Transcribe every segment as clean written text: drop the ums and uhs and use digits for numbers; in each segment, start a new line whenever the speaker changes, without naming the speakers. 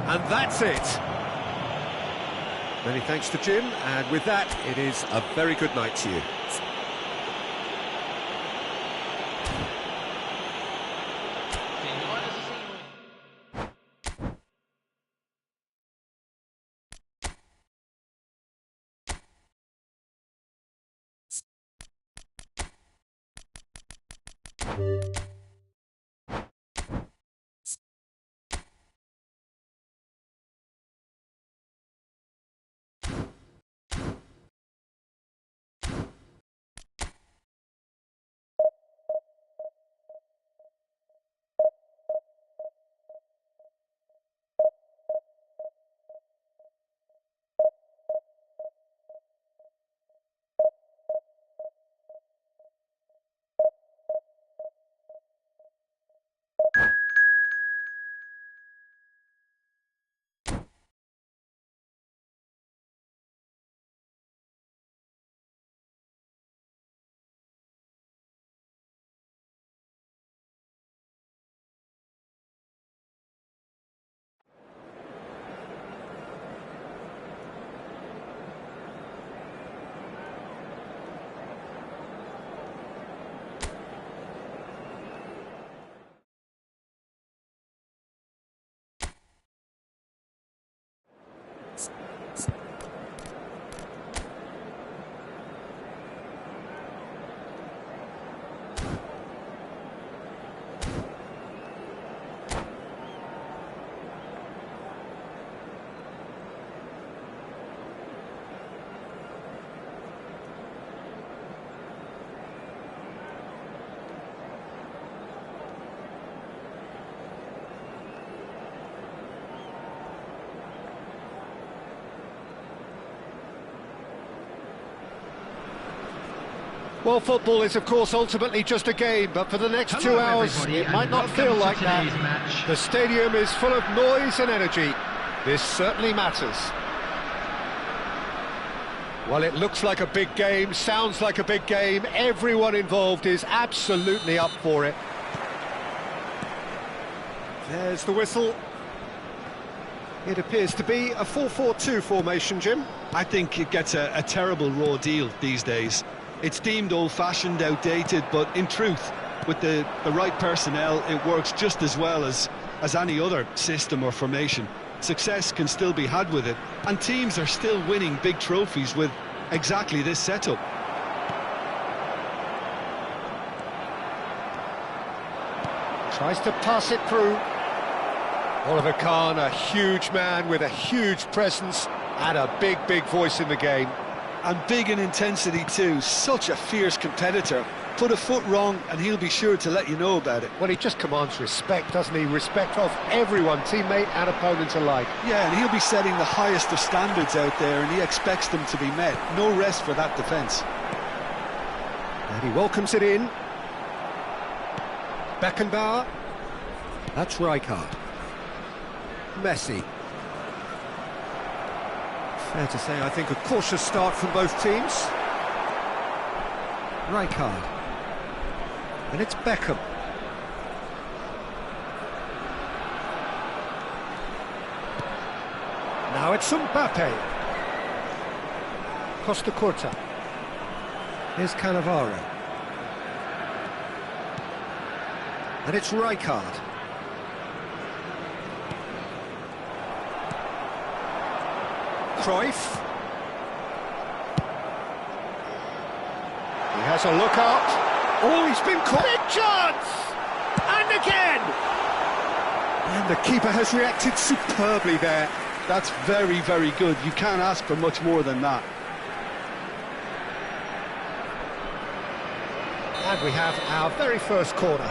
And that's it. Many thanks to Jim, and with that, it is a very good night to you. Well, football is, of course, ultimately just a game, but for the next 2 hours, it might not feel like that. The stadium is full of noise and energy. This certainly matters. Well, it looks like a big game, sounds like a big game. Everyone involved is absolutely up for it. There's the whistle. It appears to be a 4-4-2 formation, Jim.
I think it gets a terrible raw deal these days. It's deemed old-fashioned, outdated, but in truth, with the right personnel, it works just as well as any other system or formation. Success can still be had with it, and teams are still winning big trophies with exactly this setup.
Tries to pass it through. Oliver Kahn, a huge man with a huge presence and a big voice in the game.
And big in intensity too, such a fierce competitor. Put a foot wrong and he'll be sure to let you know about it.
Well, he just commands respect, doesn't he? Respect of everyone, teammate and opponent alike.
Yeah, and he'll be setting the highest of standards out there, and he expects them to be met. No rest for that defence.
And he welcomes it in. Beckenbauer. That's Rijkaard. Messi. Fair to say, I think, a cautious start from both teams. Rijkaard. And it's Beckham. Now it's Mbappe. Costa Curta. Here's Cannavaro. And it's Rijkaard. Cruyff. He has a look up. Oh, he's been caught. Big chance! And again! And the keeper has reacted superbly there.
That's very good. You can't ask for much more than that.
And we have our very first corner.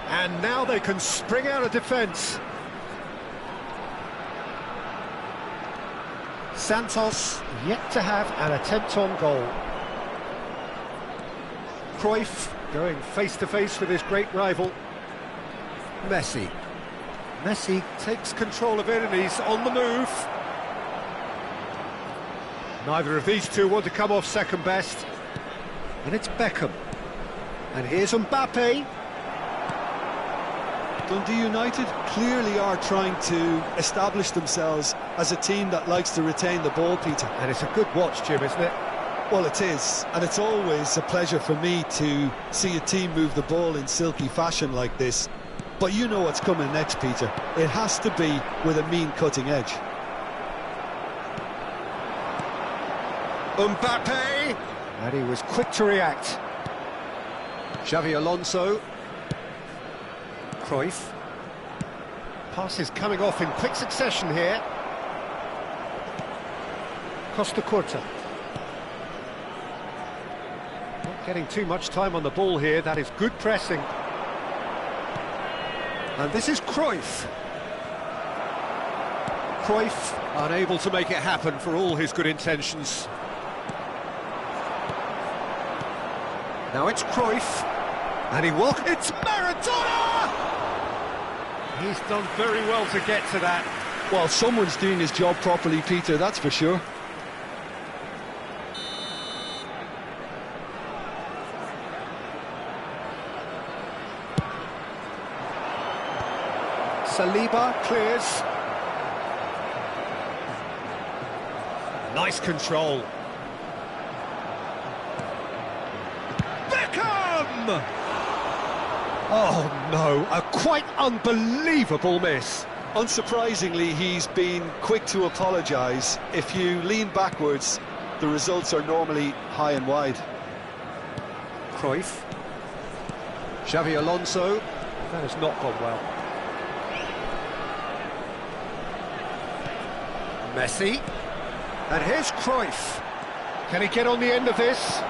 And now they can spring out of defence. Santos yet to have an attempt on goal. Cruyff going face-to-face with his great rival. Messi. Messi takes control of it and he's on the move. Neither of these two want to come off second best. And it's Beckham. And here's Mbappe.
Dundee United clearly are trying to establish themselves as a team that likes to retain the ball, Peter.
And it's a good watch, Jim, isn't it?
Well, it is, and it's always a pleasure for me to see a team move the ball in silky fashion like this. But you know what's coming next, Peter. It has to be with a mean cutting edge.
Mbappe! And he was quick to react. Xavi Alonso. Cruyff. Passes coming off in quick succession here. Costa Curta. Not getting too much time on the ball here, that is good pressing. And this is Cruyff. Cruyff unable to make it happen for all his good intentions. Now it's Cruyff. And it's Maradona! He's done very well to get to that.
Well, someone's doing his job properly, Peter, that's for sure.
Saliba clears. Nice control. Beckham! Oh no, a quite unbelievable miss.
Unsurprisingly, he's been quick to apologise. If you lean backwards, the results are normally high and wide.
Cruyff. Xavi Alonso. That has not gone well. Messi. And here's Cruyff. Can he get on the end of this?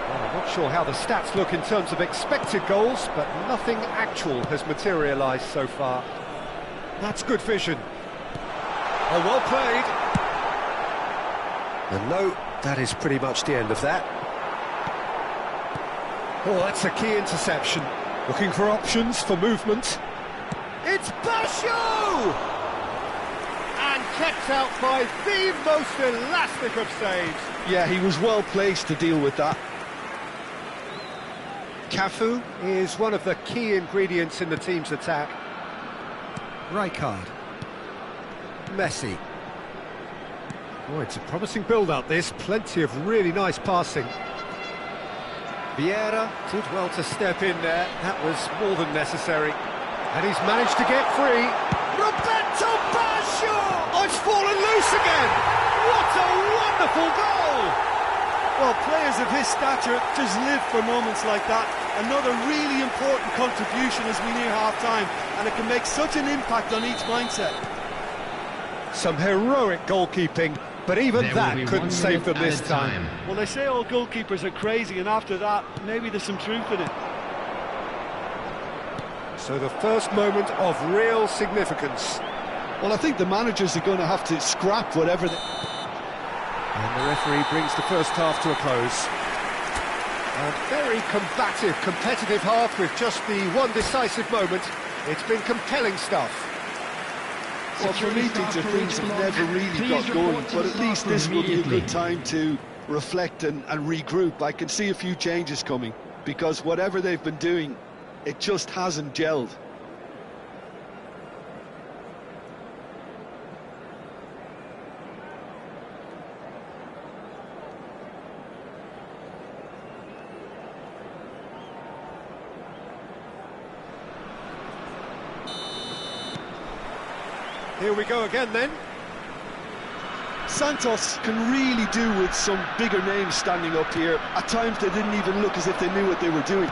Well, I'm not sure how the stats look in terms of expected goals, but nothing actual has materialised so far. That's good vision. Oh, well played. And no, that is pretty much the end of that. Oh, that's a key interception. Looking for options for movement. It's Basho! And kept out by the most elastic of saves.
Yeah, he was well placed to deal with that.
Cafu is one of the key ingredients in the team's attack. Rijkaard. Messi. Oh, it's a promising build-up, this. Plenty of really nice passing. Vieira did well to step in there. That was more than necessary. And he's managed to get free. Roberto Baggio! Oh, it's fallen loose again! What a wonderful goal!
Well, players of his stature just live for moments like that. Another really important contribution as we near half-time, and it can make such an impact on each mindset.
Some heroic goalkeeping, but even that couldn't save them this time.
Well, they say all goalkeepers are crazy, and after that, maybe there's some truth in it.
So the first moment of real significance.
Well, I think the managers are going to have to scrap whatever they...
And the referee brings the first half to a close. A very combative, competitive half with just the one decisive moment. It's been compelling stuff.
Well, for me, Peter, things have never really got going, but at least this will be a good time to reflect and regroup. I can see a few changes coming, because whatever they've been doing, it just hasn't gelled.
Here we go again then.
Santos can really do with some bigger names standing up here. At times they didn't even look as if they knew what they were doing.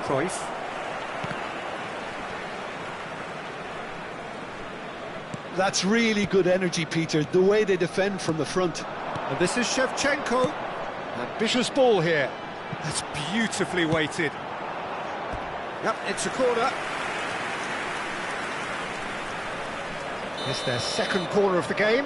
Cruyff.
That's really good energy, Peter, the way they defend from the front.
And this is Shevchenko. Ambitious ball here. That's beautifully weighted. Yep, it's a corner. It's their second corner of the game.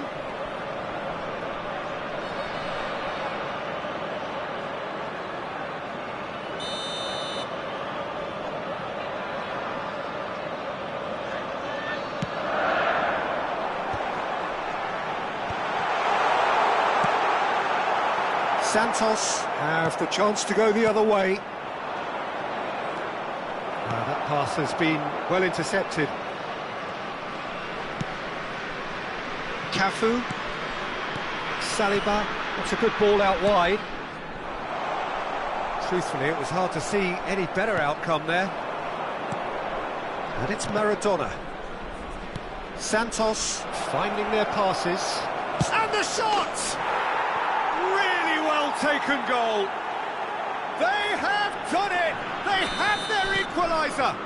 Santos have the chance to go the other way. That pass has been well intercepted. Cafu. Saliba. That's a good ball out wide. Truthfully, it was hard to see any better outcome there. And it's Maradona. Santos finding their passes. And the shot! Really well taken goal. They have done it! They have their equaliser!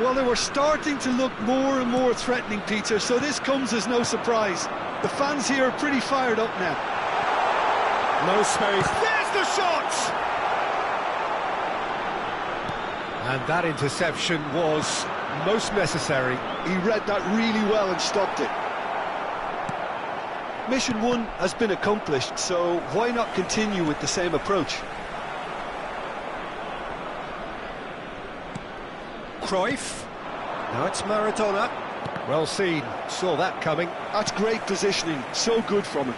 Well, they were starting to look more and more threatening, Peter, so this comes as no surprise. The fans here are pretty fired up now.
No space. There's the shot! And that interception was most necessary.
He read that really well and stopped it. Mission 1 has been accomplished, so why not continue with the same approach?
Cruyff. Now it's Maradona. Well seen. Saw that coming.
That's great positioning. So good from him.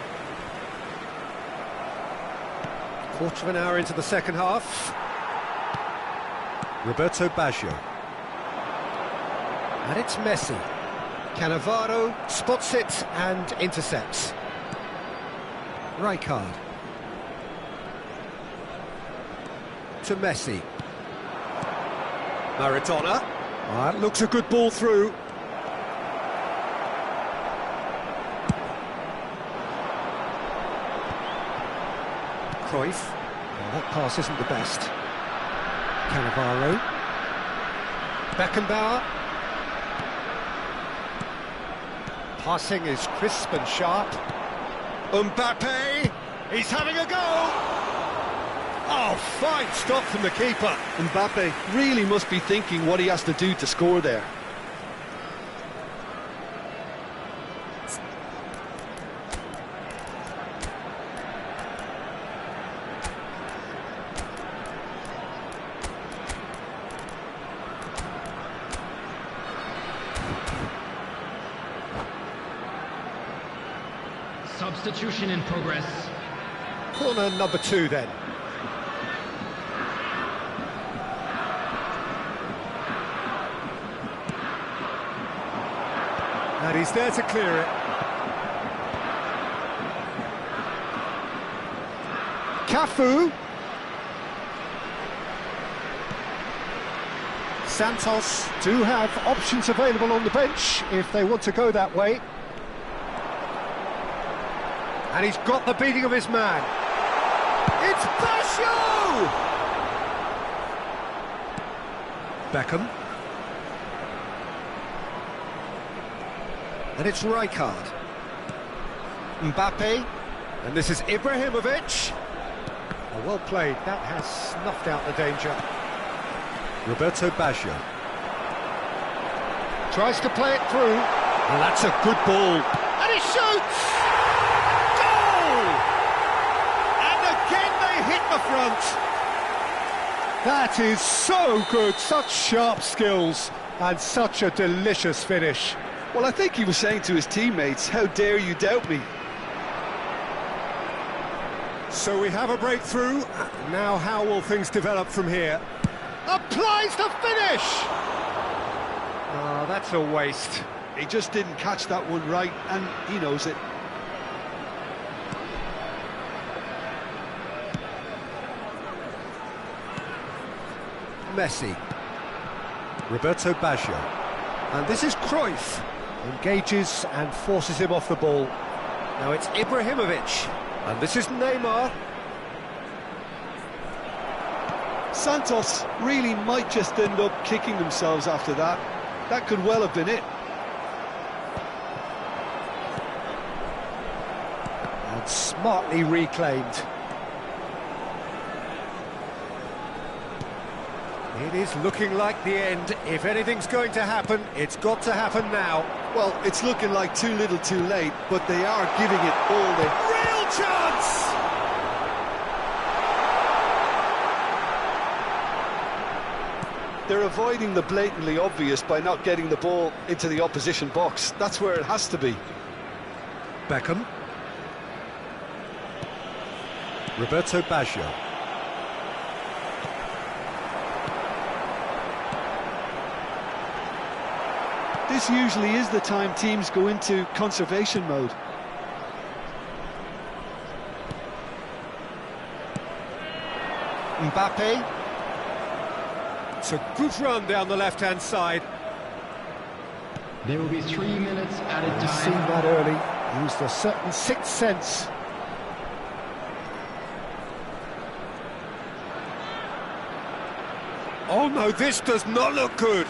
Quarter of an hour into the second half. Roberto Baggio. And it's Messi. Cannavaro spots it and intercepts. Rijkaard. To Messi. Maradona. That looks a good ball through. Cruyff. Well, that pass isn't the best. Cannavaro. Beckenbauer. Passing is crisp and sharp. Mbappe. He's having a go. Oh, fine stop from the keeper.
Mbappe really must be thinking what he has to do to score there.
Substitution in progress.
Corner number 2 then. And he's there to clear it. Cafu. Santos do have options available on the bench if they want to go that way. And he's got the beating of his man. It's Baggio! Beckham. And it's Rijkaard. Mbappe. And this is Ibrahimovic. Oh, well played. That has snuffed out the danger. Roberto Baggio. Tries to play it through. And that's a good ball. And he shoots! The front. That is so good, such sharp skills and such a delicious finish.
Well, I think he was saying to his teammates, how dare you doubt me?
So we have a breakthrough. Now how will things develop from here? Applies the finish! Oh, that's a waste.
He just didn't catch that one right, and he knows it.
Messi. Roberto Baggio. And this is Cruyff. Engages and forces him off the ball. Now it's Ibrahimovic. And this is Neymar.
Santos really might just end up kicking themselves after that. That could well have been it.
And smartly reclaimed. It is looking like the end. If anything's going to happen, it's got to happen now.
Well, it's looking like too little too late, but they are giving it all the...
Real chance!
They're avoiding the blatantly obvious by not getting the ball into the opposition box. That's where it has to be.
Beckham. Roberto Baggio.
This usually is the time teams go into conservation mode.
Mbappe. It's a good run down the left-hand side.
There will be 3 minutes added
He's seen
time.
that early, used a certain sixth sense. Oh no, this does not look good.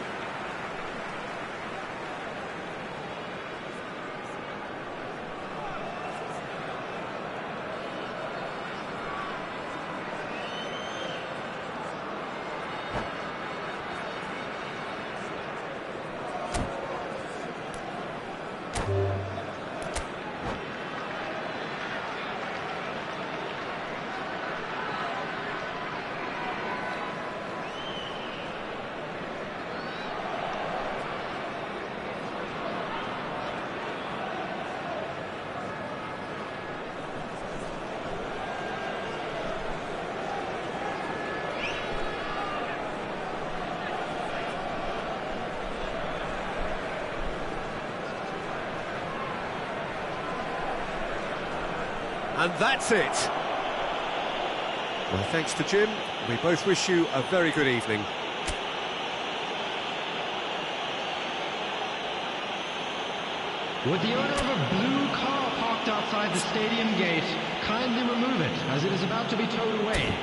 And that's it. Well, thanks to Jim, we both wish you a very good evening.
With the owner of a blue car parked outside the stadium gate, kindly remove it as it is about to be towed away.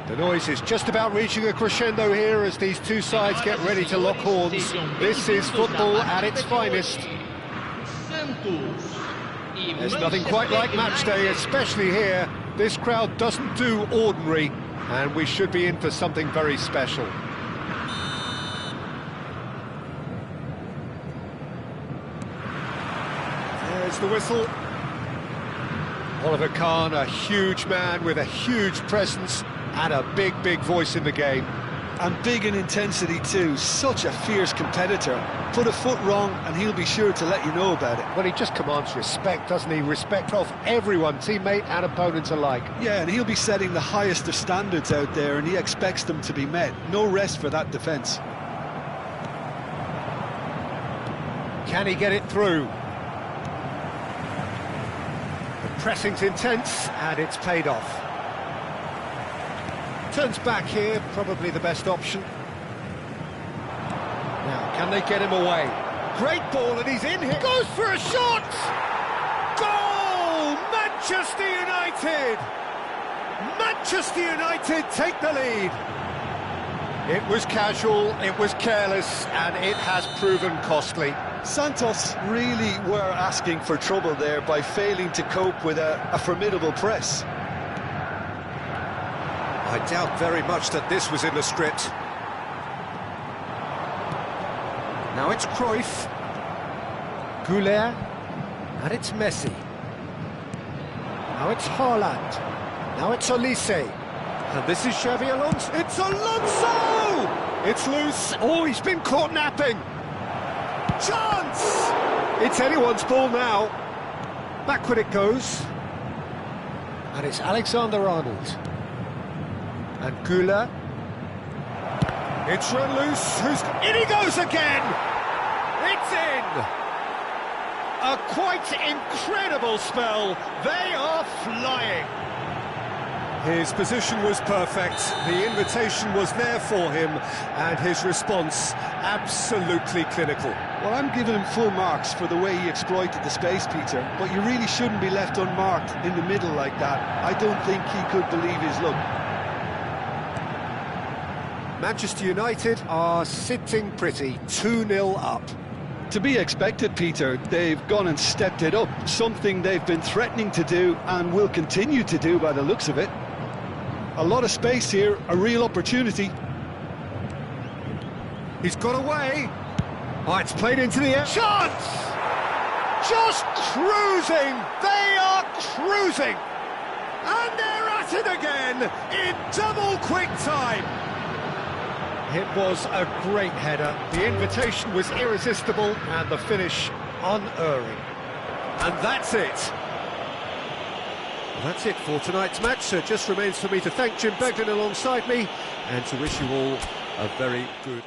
The noise is just about reaching a crescendo here as these two sides get ready to lock horns. This is football at its finest. There's nothing quite like match day, especially here. This crowd doesn't do ordinary, and we should be in for something very special. There's the whistle. Oliver Kahn, a huge man with a huge presence and a big, big voice in the game.
And big in intensity too, such a fierce competitor. Put a foot wrong and he'll be sure to let you know about it.
Well, he just commands respect, doesn't he? Respect of everyone, teammate and opponent alike.
Yeah, and he'll be setting the highest of standards out there, and he expects them to be met. No rest for that defence.
Can he get it through? The pressing's intense, and it's paid off. Turns back here, probably the best option. Now, can they get him away? Great ball, and he's in here. Goes for a shot! Goal! Manchester United! Manchester United take the lead. It was casual, it was careless, and it has proven costly.
Santos really were asking for trouble there by failing to cope with a formidable press.
I doubt very much that this was in the script. Now it's Cruyff. Goulet. And it's Messi. Now it's Haaland. Now it's Olise. And this is Xavi Alonso. It's Alonso! It's loose. Oh, he's been caught napping. Chance! It's anyone's ball now. Backward it goes. And it's Alexander-Arnold. And Gula. It's run loose. In he goes again! It's in! A quite incredible spell. They are flying. His position was perfect. The invitation was there for him, and his response absolutely clinical.
Well, I'm giving him full marks for the way he exploited the space, Peter, but you really shouldn't be left unmarked in the middle like that. I don't think he could believe his luck.
Manchester United are sitting pretty, 2-0 up.
To be expected, Peter. They've gone and stepped it up, something they've been threatening to do and will continue to do by the looks of it. A lot of space here, a real opportunity.
He's got away. Oh, it's played into the air. Chance! Just cruising! They are cruising! And they're at it again in double quick time. It was a great header. The invitation was irresistible and the finish unerring. And that's it. Well, that's it for tonight's match. So it just remains for me to thank Jim Beglin alongside me and to wish you all a very good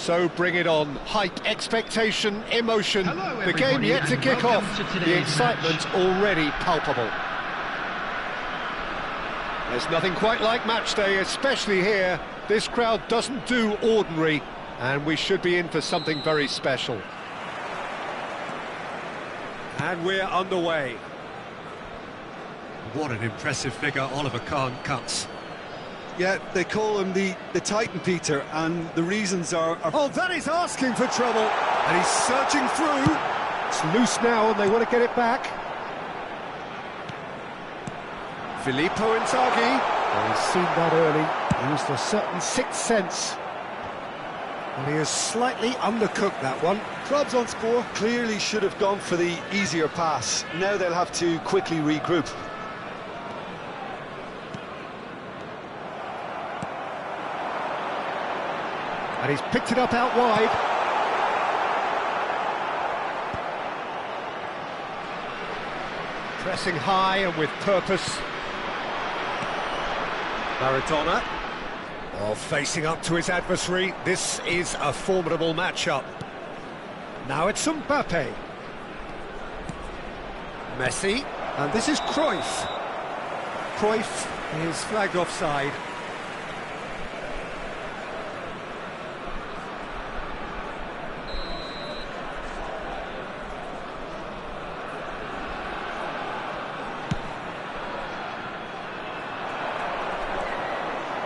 So bring it on. Hype, expectation, emotion.
Hello,
the game
everybody,
yet to
and
kick
welcome
off.
to
The
today's
excitement
match.
already palpable. There's nothing quite like match day, especially here. This crowd doesn't do ordinary, and we should be in for something very special. And we're underway.
What an impressive figure Oliver Kahn cuts.
Yeah, they call him the Titan, Peter, and the reasons are...
Oh, that is asking for trouble. And he's searching through. It's loose now, and they want to get it back. Filippo Inzaghi. Well, he's seen that early. Used a certain sixth sense. And he has slightly undercooked that one.
Trabzonspor clearly should have gone for the easier pass. Now they'll have to quickly regroup.
And he's picked it up out wide. Pressing high and with purpose. Maradona. Oh, facing up to his adversary. This is a formidable matchup. Now it's Mbappe. Messi. And this is Cruyff. Cruyff is flagged offside.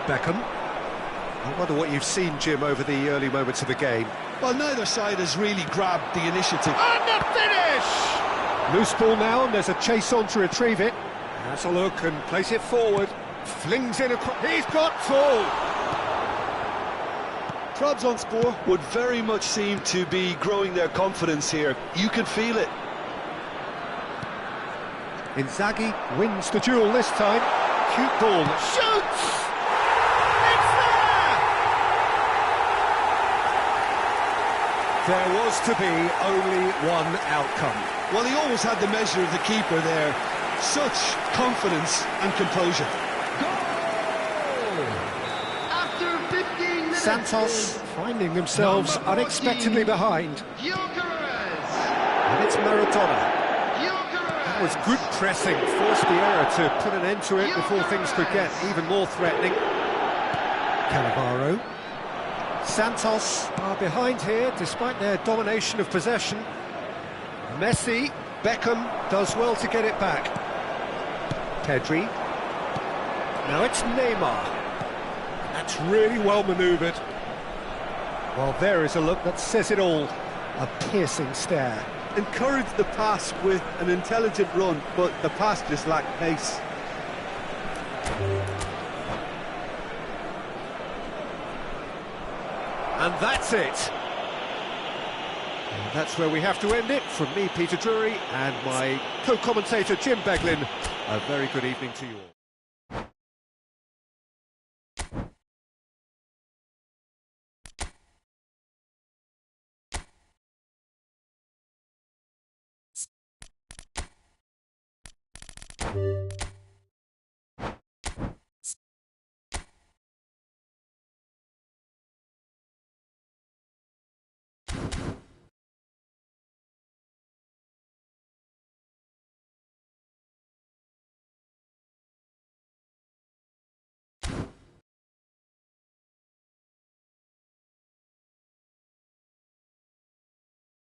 Beckham. I wonder what you've seen, Jim, over the early moments of the game.
Well, neither side has really grabbed the initiative.
And the finish! Loose ball now, and there's a chase on to retrieve it. Has a look and plays it forward. Flings in across. He's got full!
Trabzonspor would very much seem to be growing their confidence here. You could feel it.
Inzaghi wins the duel this time. Cute ball. Shoots! There was to be only one outcome.
Well, he always had the measure of the keeper there. Such confidence and composure.
Goal! After 15 minutes,
Santos finding themselves
Number 14,
unexpectedly behind.
Gyökeres.
And it's Maradona. That was good pressing, forced the error to put an end to it before things could get even more threatening. Cannavaro. Santos are behind here, despite their domination of possession. Messi, Beckham does well to get it back. Pedri. Now it's Neymar. That's really well manoeuvred. Well, there is a look that says it all. A piercing stare.
Encouraged the pass with an intelligent run, but the pass just lacked pace.
And that's it. And that's where we have to end it. From me, Peter Drury, and my co-commentator, Jim Beglin. A very good evening to you all.